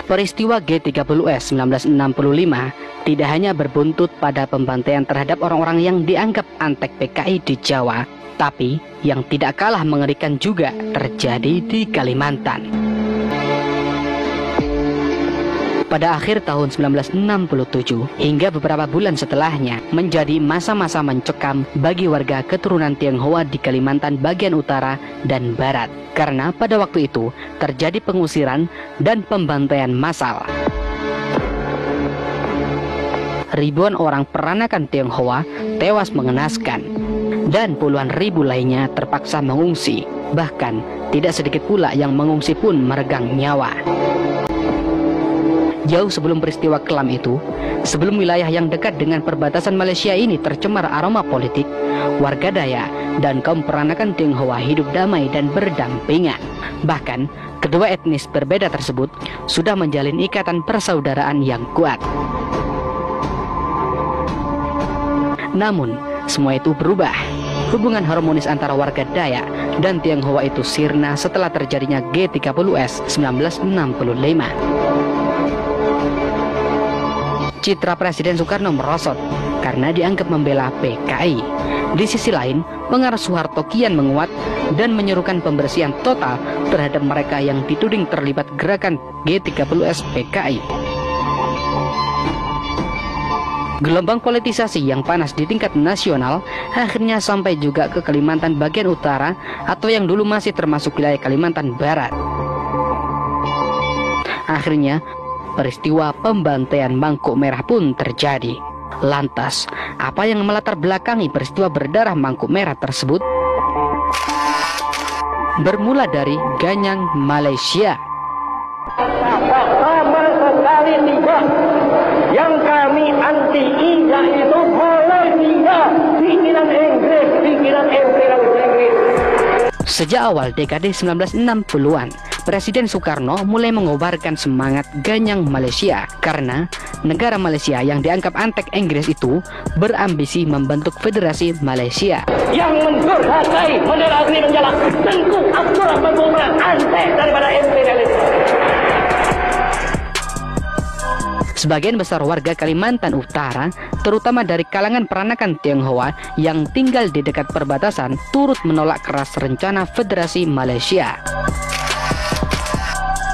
Peristiwa G30S 1965 tidak hanya berbuntut pada pembantaian terhadap orang-orang yang dianggap antek PKI di Jawa, tapi yang tidak kalah mengerikan juga terjadi di Kalimantan. Pada akhir tahun 1967 hingga beberapa bulan setelahnya menjadi masa-masa mencekam bagi warga keturunan Tionghoa di Kalimantan bagian utara dan barat, karena pada waktu itu terjadi pengusiran dan pembantaian massal. Ribuan orang peranakan Tionghoa tewas mengenaskan dan puluhan ribu lainnya terpaksa mengungsi. Bahkan tidak sedikit pula yang mengungsi pun meregang nyawa. Jauh sebelum peristiwa kelam itu, sebelum wilayah yang dekat dengan perbatasan Malaysia ini tercemar aroma politik, warga Dayak dan kaum peranakan Tionghoa hidup damai dan berdampingan. Bahkan, kedua etnis berbeda tersebut sudah menjalin ikatan persaudaraan yang kuat. Namun, semua itu berubah. Hubungan harmonis antara warga Dayak dan Tionghoa itu sirna setelah terjadinya G30S 1965. Citra Presiden Soekarno merosot karena dianggap membela PKI. Di sisi lain, pengaruh Soeharto kian menguat dan menyerukan pembersihan total terhadap mereka yang dituding terlibat gerakan G30S PKI. Gelombang politisasi yang panas di tingkat nasional akhirnya sampai juga ke Kalimantan bagian utara atau yang dulu masih termasuk wilayah Kalimantan Barat. Akhirnya, peristiwa pembantaian Mangkuk Merah pun terjadi. Lantas, apa yang melatar belakangi peristiwa berdarah Mangkuk Merah tersebut? Bermula dari Ganyang, Malaysia. Sama sekali tidak. Yang kami anti yaitu Malaysia, pikiran Inggris, pikiran imperialis Inggris. Sejak awal dekade 1960-an, Presiden Soekarno mulai mengobarkan semangat Ganyang Malaysia karena negara Malaysia yang dianggap antek Inggris itu berambisi membentuk Federasi Malaysia yang mendurhakai, meneladani menjalan tentu aturan pembangunan antek daripada imperialis. Sebagian besar warga Kalimantan Utara, terutama dari kalangan peranakan Tionghoa yang tinggal di dekat perbatasan, turut menolak keras rencana Federasi Malaysia.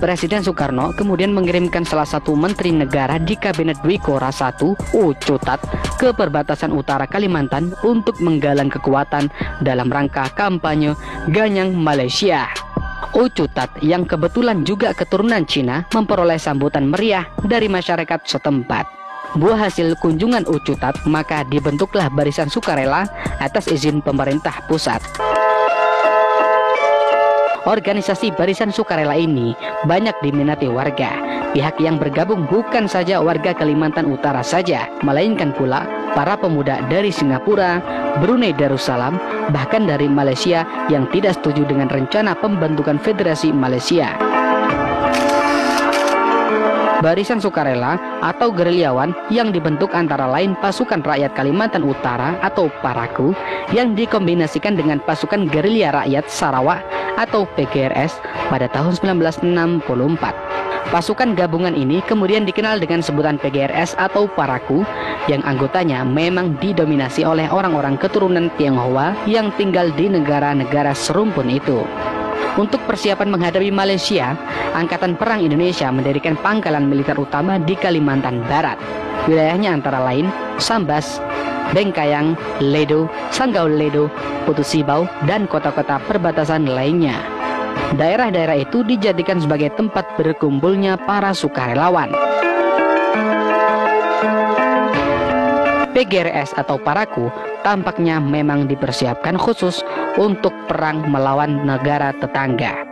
Presiden Soekarno kemudian mengirimkan salah satu menteri negara di Kabinet Dwi Kora I, Ucutat, ke perbatasan utara Kalimantan untuk menggalang kekuatan dalam rangka kampanye Ganyang Malaysia. Ucutat yang kebetulan juga keturunan Cina memperoleh sambutan meriah dari masyarakat setempat. Buah hasil kunjungan Ucutat, maka dibentuklah Barisan Sukarela atas izin pemerintah pusat. Organisasi Barisan Sukarela ini banyak diminati warga. Pihak yang bergabung bukan saja warga Kalimantan Utara saja, melainkan pula para pemuda dari Singapura, Brunei Darussalam, bahkan dari Malaysia yang tidak setuju dengan rencana pembentukan Federasi Malaysia. Barisan Sukarela atau gerilyawan yang dibentuk antara lain Pasukan Rakyat Kalimantan Utara atau PARAKU yang dikombinasikan dengan Pasukan Gerilya Rakyat Sarawak atau PGRS pada tahun 1964. Pasukan gabungan ini kemudian dikenal dengan sebutan PGRS atau PARAKU yang anggotanya memang didominasi oleh orang-orang keturunan Tionghoa yang tinggal di negara-negara serumpun itu. Untuk persiapan menghadapi Malaysia, Angkatan Perang Indonesia mendirikan pangkalan militer utama di Kalimantan Barat. Wilayahnya antara lain Sambas, Bengkayang, Ledo, Sanggau Ledo, Putu Sibau, dan kota-kota perbatasan lainnya. Daerah-daerah itu dijadikan sebagai tempat berkumpulnya para sukarelawan. PGRS atau PARAKU tampaknya memang dipersiapkan khusus untuk perang melawan negara tetangga.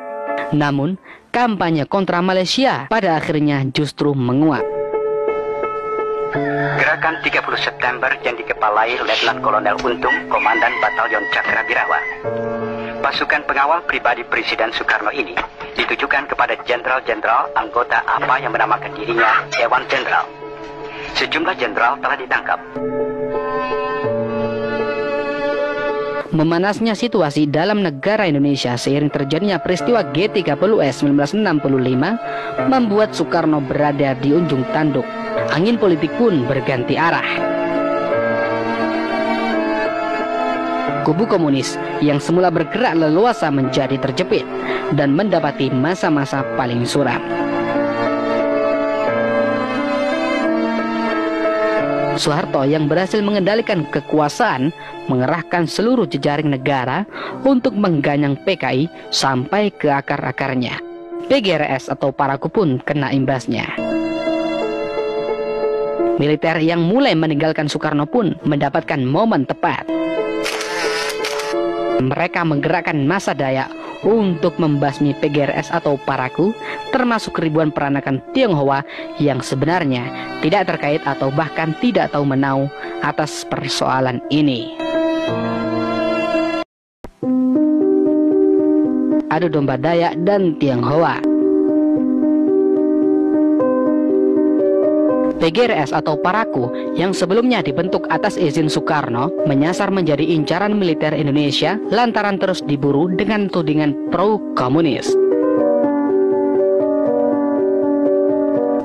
Namun, kampanye kontra Malaysia pada akhirnya justru menguat. Gerakan 30 September yang dikepalai Letnan Kolonel Untung, Komandan Batalion Cakrabirawa. Pasukan pengawal pribadi Presiden Soekarno ini ditujukan kepada jenderal-jenderal anggota apa yang menamakan dirinya Dewan Jenderal. Sejumlah jenderal telah ditangkap. Memanasnya situasi dalam negara Indonesia seiring terjadinya peristiwa G30S 1965 membuat Soekarno berada di ujung tanduk. Angin politik pun berganti arah. Kubu komunis yang semula bergerak leluasa menjadi terjepit dan mendapati masa-masa paling suram. Soeharto yang berhasil mengendalikan kekuasaan mengerahkan seluruh jejaring negara untuk mengganyang PKI sampai ke akar-akarnya. PGRS atau Paraku pun kena imbasnya. Militer yang mulai meninggalkan Soekarno pun mendapatkan momen tepat. Mereka menggerakkan massa Dayak untuk membasmi PGRS atau Paraku, termasuk ribuan peranakan Tionghoa yang sebenarnya tidak terkait atau bahkan tidak tahu menau atas persoalan ini. Adu domba Dayak dan Tionghoa. PGRS atau Paraku yang sebelumnya dibentuk atas izin Soekarno menyasar menjadi incaran militer Indonesia lantaran terus diburu dengan tudingan pro-komunis.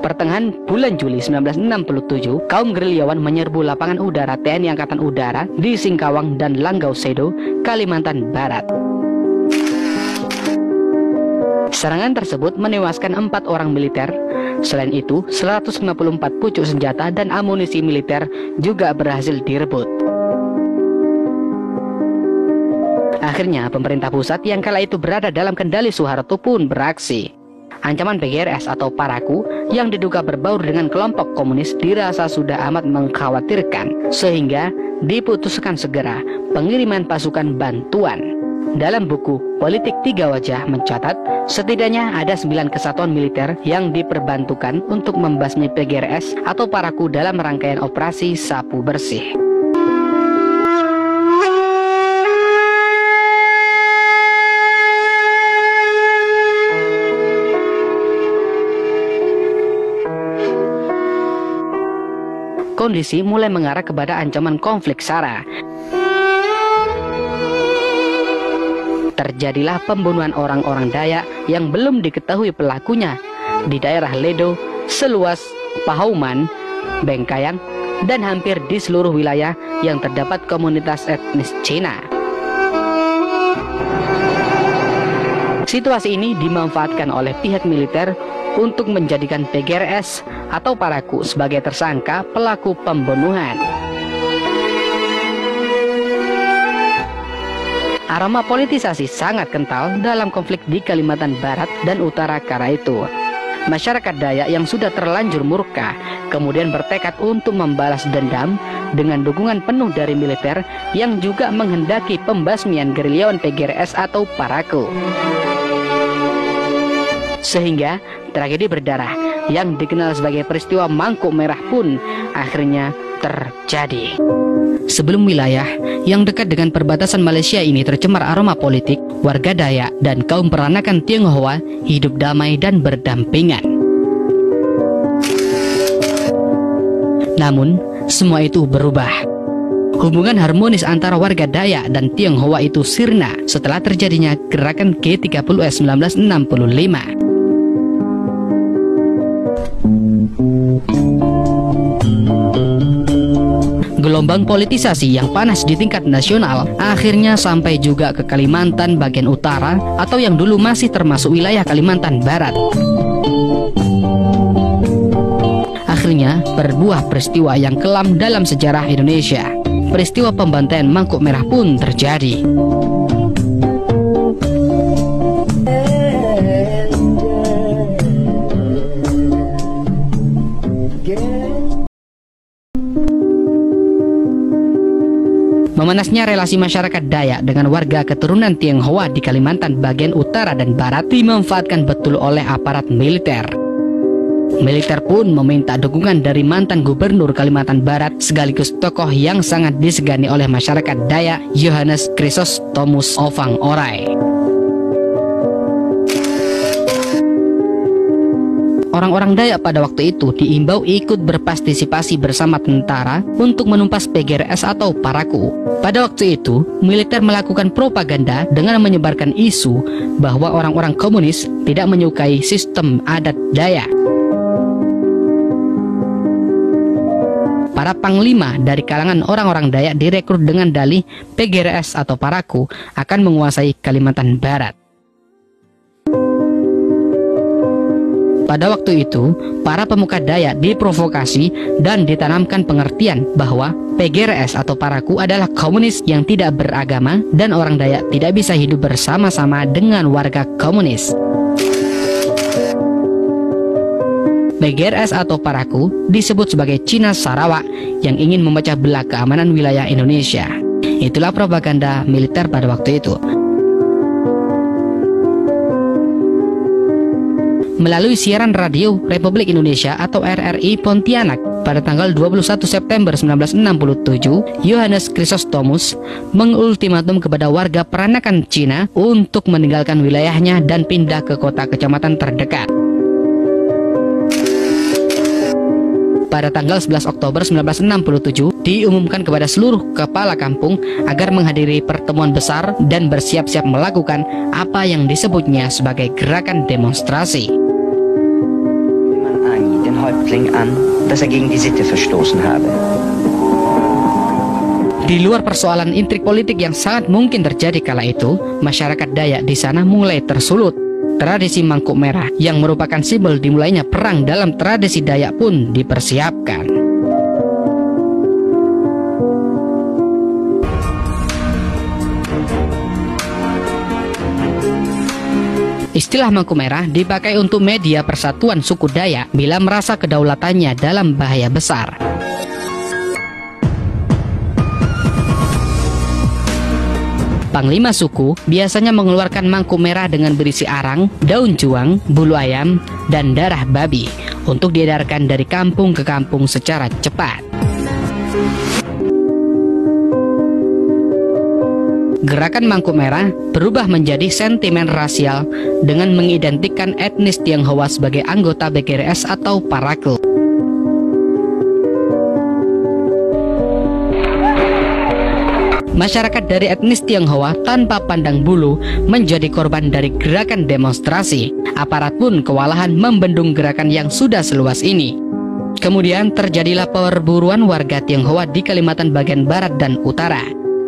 Pertengahan bulan Juli 1967, kaum gerilyawan menyerbu lapangan udara TNI Angkatan Udara di Singkawang dan Langgau Sedo, Kalimantan Barat. Serangan tersebut menewaskan 4 orang militer. Selain itu, 154 pucuk senjata dan amunisi militer juga berhasil direbut. Akhirnya, pemerintah pusat yang kala itu berada dalam kendali Soeharto pun beraksi. Ancaman PGRS atau Paraku yang diduga berbaur dengan kelompok komunis dirasa sudah amat mengkhawatirkan, sehingga diputuskan segera pengiriman pasukan bantuan. Dalam buku Politik Tiga Wajah mencatat, setidaknya ada 9 kesatuan militer yang diperbantukan untuk membasmi PGRS atau Paraku dalam rangkaian operasi Sapu Bersih. Kondisi mulai mengarah kepada ancaman konflik SARA. Terjadilah pembunuhan orang-orang Dayak yang belum diketahui pelakunya di daerah Ledo, seluas Pahauman, Bengkayang, dan hampir di seluruh wilayah yang terdapat komunitas etnis Cina. Situasi ini dimanfaatkan oleh pihak militer untuk menjadikan PGRS atau Paraku sebagai tersangka pelaku pembunuhan. Aroma politisasi sangat kental dalam konflik di Kalimantan Barat dan Utara kala itu. Masyarakat Dayak yang sudah terlanjur murka kemudian bertekad untuk membalas dendam dengan dukungan penuh dari militer yang juga menghendaki pembasmian gerilyawan PGRS atau Paraku. Sehingga tragedi berdarah yang dikenal sebagai peristiwa Mangkuk Merah pun akhirnya terjadi. Sebelum wilayah yang dekat dengan perbatasan Malaysia ini tercemar aroma politik, warga Dayak dan kaum peranakan Tionghoa hidup damai dan berdampingan. Namun, semua itu berubah. Hubungan harmonis antara warga Dayak dan Tionghoa itu sirna setelah terjadinya gerakan G30S 1965. Gelombang politisasi yang panas di tingkat nasional akhirnya sampai juga ke Kalimantan bagian utara atau yang dulu masih termasuk wilayah Kalimantan Barat. Akhirnya berbuah peristiwa yang kelam dalam sejarah Indonesia. Peristiwa pembantaian Mangkuk Merah pun terjadi. Memanasnya relasi masyarakat Dayak dengan warga keturunan Tionghoa di Kalimantan bagian utara dan barat dimanfaatkan betul oleh aparat militer. Militer pun meminta dukungan dari mantan gubernur Kalimantan Barat sekaligus tokoh yang sangat disegani oleh masyarakat Dayak, Yohanes Chrysostomus Ovang Orai. orang-orang Dayak pada waktu itu diimbau ikut berpartisipasi bersama tentara untuk menumpas PGRS atau Paraku. Pada waktu itu, militer melakukan propaganda dengan menyebarkan isu bahwa orang-orang komunis tidak menyukai sistem adat Dayak. Para panglima dari kalangan orang-orang Dayak direkrut dengan dalih PGRS atau Paraku akan menguasai Kalimantan Barat. Pada waktu itu, para pemuka Dayak diprovokasi dan ditanamkan pengertian bahwa PGRS atau Paraku adalah komunis yang tidak beragama dan orang Dayak tidak bisa hidup bersama-sama dengan warga komunis. PGRS atau Paraku disebut sebagai Cina Sarawak yang ingin memecah belah keamanan wilayah Indonesia. Itulah propaganda militer pada waktu itu. Melalui siaran radio Republik Indonesia atau RRI Pontianak pada tanggal 21 September 1967, Yohanes Chrysostomus mengultimatum kepada warga peranakan Cina untuk meninggalkan wilayahnya dan pindah ke kota kecamatan terdekat. Pada tanggal 11 Oktober 1967, diumumkan kepada seluruh kepala kampung agar menghadiri pertemuan besar dan bersiap-siap melakukan apa yang disebutnya sebagai gerakan demonstrasi. Di luar persoalan intrik politik yang sangat mungkin terjadi kala itu, masyarakat Dayak di sana mulai tersulut. Tradisi mangkuk merah yang merupakan simbol dimulainya perang dalam tradisi Dayak pun dipersiapkan. Istilah mangkuk merah dipakai untuk media persatuan suku Dayak bila merasa kedaulatannya dalam bahaya besar. Panglima suku biasanya mengeluarkan mangkuk merah dengan berisi arang, daun juang, bulu ayam, dan darah babi untuk diedarkan dari kampung ke kampung secara cepat. Gerakan mangkuk merah berubah menjadi sentimen rasial dengan mengidentikan etnis Tionghoa sebagai anggota PGRS atau Paraku. Masyarakat dari etnis Tionghoa tanpa pandang bulu menjadi korban dari gerakan demonstrasi. Aparat pun kewalahan membendung gerakan yang sudah seluas ini. Kemudian terjadilah perburuan warga Tionghoa di Kalimantan bagian barat dan utara.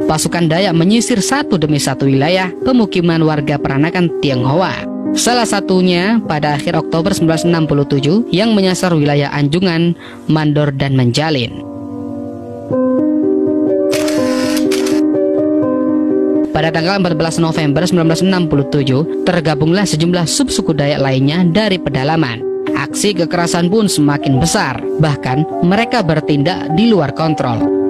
Pasukan Dayak menyisir satu demi satu wilayah pemukiman warga peranakan Tionghoa. Salah satunya pada akhir Oktober 1967 yang menyasar wilayah Anjungan, Mandor, dan Menjalin. Pada tanggal 14 November 1967, tergabunglah sejumlah subsuku Dayak lainnya dari pedalaman. Aksi kekerasan pun semakin besar, bahkan mereka bertindak di luar kontrol.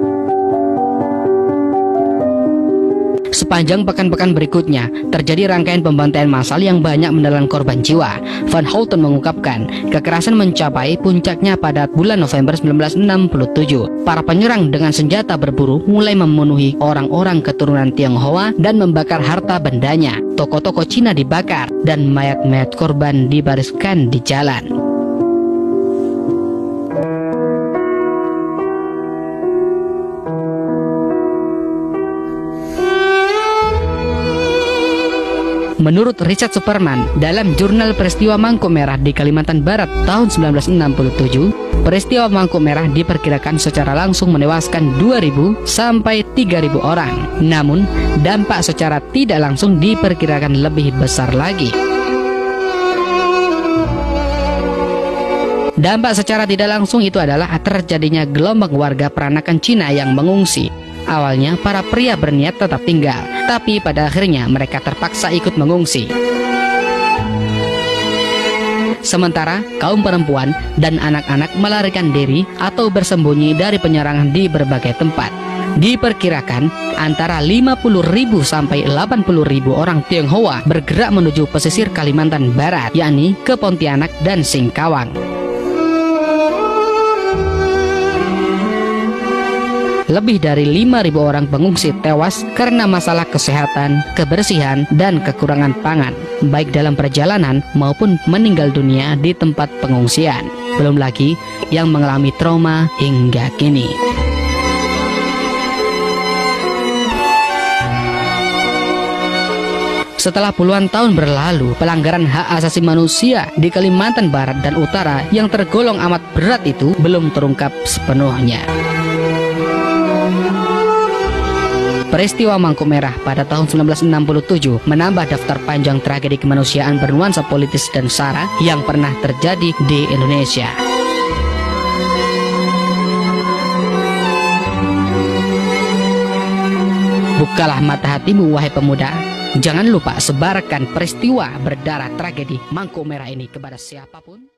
Sepanjang pekan-pekan berikutnya, terjadi rangkaian pembantaian massal yang banyak menelan korban jiwa. Van Houten mengungkapkan, kekerasan mencapai puncaknya pada bulan November 1967. Para penyerang dengan senjata berburu mulai memenuhi orang-orang keturunan Tionghoa dan membakar harta bendanya. Toko-toko Cina dibakar dan mayat-mayat korban dibariskan di jalan. Menurut Richard Superman, dalam jurnal peristiwa Mangkuk Merah di Kalimantan Barat tahun 1967, peristiwa Mangkuk Merah diperkirakan secara langsung menewaskan 2.000 sampai 3.000 orang. Namun, dampak secara tidak langsung diperkirakan lebih besar lagi. Dampak secara tidak langsung itu adalah terjadinya gelombang warga peranakan Cina yang mengungsi. Awalnya para pria berniat tetap tinggal, tapi pada akhirnya mereka terpaksa ikut mengungsi. Sementara kaum perempuan dan anak-anak melarikan diri atau bersembunyi dari penyerangan di berbagai tempat. Diperkirakan antara 50.000 sampai 80.000 orang Tionghoa bergerak menuju pesisir Kalimantan Barat, yakni ke Pontianak dan Singkawang. Lebih dari 5.000 orang pengungsi tewas karena masalah kesehatan, kebersihan, dan kekurangan pangan. baik dalam perjalanan maupun meninggal dunia di tempat pengungsian. Belum lagi yang mengalami trauma hingga kini. Setelah puluhan tahun berlalu, pelanggaran hak asasi manusia di Kalimantan Barat dan Utara yang tergolong amat berat itu belum terungkap sepenuhnya. Peristiwa Mangkuk Merah pada tahun 1967 menambah daftar panjang tragedi kemanusiaan bernuansa politis dan SARA yang pernah terjadi di Indonesia. Bukalah mata hatimu, wahai pemuda. Jangan lupa sebarkan peristiwa berdarah tragedi Mangkuk Merah ini kepada siapapun.